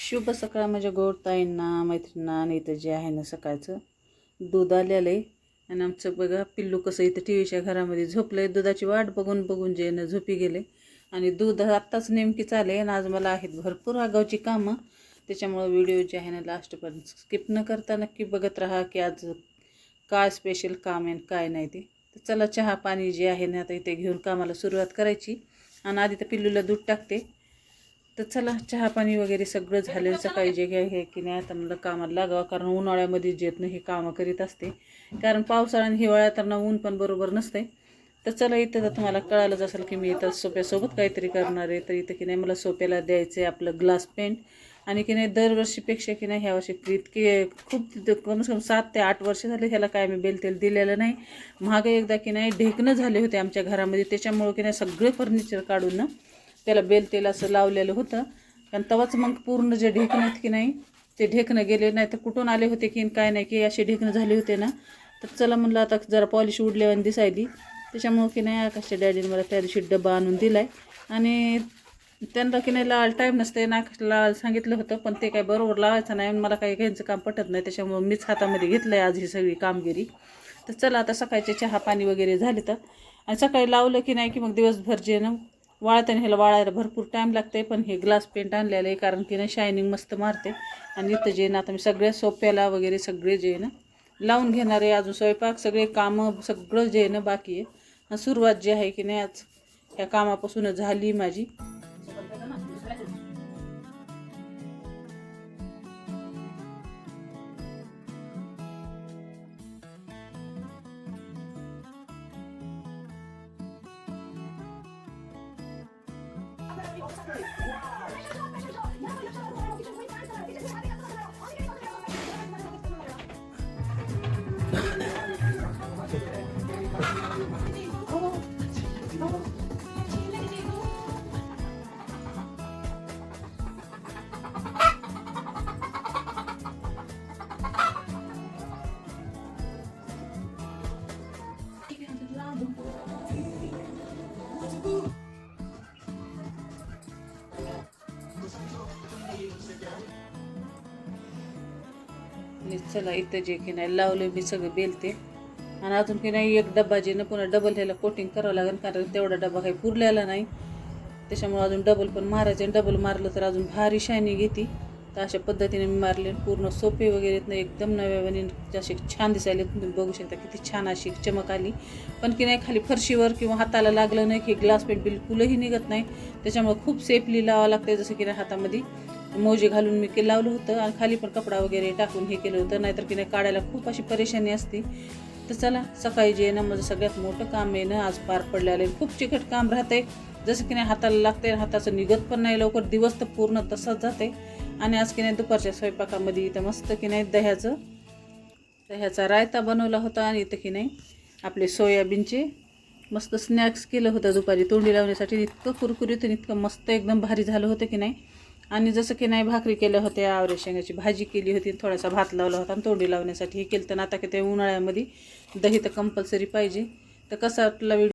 शुभ सकाळ माझ्या गोडताईंना मैत्रिणींना. आणि इथं जे आहे ना सकाळचं दूध आलेलं आहे आणि आमचं बघा पिल्लू कसं इथं टी व्हीच्या घरामध्ये झोपलं आहे. दुधाची वाट बघून बघून जे ना झोपी गेले आणि दूध आत्ताच नेमकी चाले आणि आज मला आहेत भरपूर आगावची कामं. त्याच्यामुळं व्हिडिओ जे आहे ना लास्टपर्यंत स्किप न करता नक्की बघत राहा की आज काय स्पेशल काम आहे काय नाही ते. तर चला चहा पाणी जे आहे ना आता इथे घेऊन कामाला सुरुवात करायची आणि आधी तर पिल्लूला दूध टाकते. तर चला चहा पाणी वगैरे सगळं झालं. सकाळी जे काय आहे की नाही आता मला कामाला लागावं कारण उन्हाळ्यामध्ये जेत हे कामं करीत असते कारण पावसाळा आणि हिवाळ्यात तर ना ऊन पण बरोबर नसते. तर चला इथं तर तुम्हाला कळालंच असेल की मी इथं सोप्यासोबत काहीतरी करणार आहे. तर इथं की नाही मला सोप्याला द्यायचं आहे आपलं ग्लास पेंट आणि की नाही दरवर्षीपेक्षा की नाही ह्या वर्षी इतके खूप कमीत कमी 7 ते 8 वर्ष झाले ह्याला काय मी बेलतेल दिलेलं नाही. मागे एकदा की नाही ढेकणं झाले होते आमच्या घरामध्ये त्याच्यामुळं की नाही सगळे फर्निचर काढून ना त्याला बेलतेल असं लावलेलं होतं. कारण तेव्हाच मग पूर्ण जे ढेकणं आहेत की नाही ते ढेकणं गेले नाही तर कुठून आले होते की काय नाही की असे ढेकणं झाले होते ना. तर चला म्हणलं आता जरा पॉलिश उडल्यावर दिसायली त्याच्यामुळं की नाही आकाशच्या डॅडीने मला त्या दिवशी डबा आणून दिला आहे आणि त्यांना की नाही लाल टाईम नसते ना लाल सांगितलं होतं पण ते काय बरोबर लावायचं नाही मला काही घ्यायचं काम पटत नाही त्याच्यामुळं मीच हातामध्ये घेतलं आहे आज ही सगळी कामगिरी. तर चला आता सकाळचे चहा पाणी वगैरे झाले तर आणि सकाळी लावलं की नाही की मग दिवसभर जे ना वाळताना ह्याला वाळायला भरपूर टाईम लागते. पण हे ग्लास पेंट आणलेलं आहे कारण की ना शायनिंग मस्त मारते. आणि इथं जे ना आता मी सगळ्या सोप्याला वगैरे सगळे जे ना लावून घेणार आहे. अजून स्वयंपाक सगळे कामं सगळं जे ना बाकी आहे. सुरुवात जी आहे की नाही आज ह्या कामापासून झाली माझी. चला इथं जे की नाही लावले मी सगळं बेलते आणि अजून की नाही एक डब्बा जे ना पुन्हा डबल ह्याला कोटिंग करावं लागेल कारण तेवढा डबा काही पुरलेला नाही. त्याच्यामुळे अजून डबल पण मारायचं आणि डबल मारलं तर अजून भारी शायनिंग येते. तर अशा पद्धतीने मी मारले पूर्ण सोपे वगैरे ना एकदम नव्याने असे छान दिसायले. तुम्ही बघू शकता किती छान अशी चमक आली. पण की नाही खाली फरशीवर किंवा हाताला लागलं नाही की ग्लास पेंट बिलकुलही निघत नाही. त्याच्यामुळे खूप सेफली लावावं लागते. जसं की नाही हातामध्ये मोजे घालून मी लावलं होतं आणि खाली पण कपडा वगैरे टाकून हे केलं होतं नाहीतर की नाही काढायला खूप अशी परेशानी असते. तर चला सकाळी जे ना माझं सगळ्यात मोठं काम आहे ना आज पार पडलेलं आहे. खूप चिकट काम राहते जसं की नाही हाताला लागते हाताचं निघत पण नाही लवकर. दिवस तर पूर्ण तसंच जाते. आणि आज की नाही दुपारच्या स्वयंपाकामध्ये इथं मस्त की नाही दह्याचा रायता बनवला होता आणि इथं की नाही आपले सोयाबीनचे मस्त स्नॅक्स केलं होतं दुपारी तोंडी लावण्यासाठी. इतकं कुरकुरीत आणि इतकं मस्त एकदम भारी झालं होतं की नाही. आणि जसं की नाही भाकरी केल्या होत्या आवरे शेंगाची भाजी केली होती थोडासा भात लावला होता आणि तोंडी लावण्यासाठी हे केलं. तर आता की ते उन्हाळ्यामध्ये दही तर कंपल्सरी पाहिजे. तर कसा आपला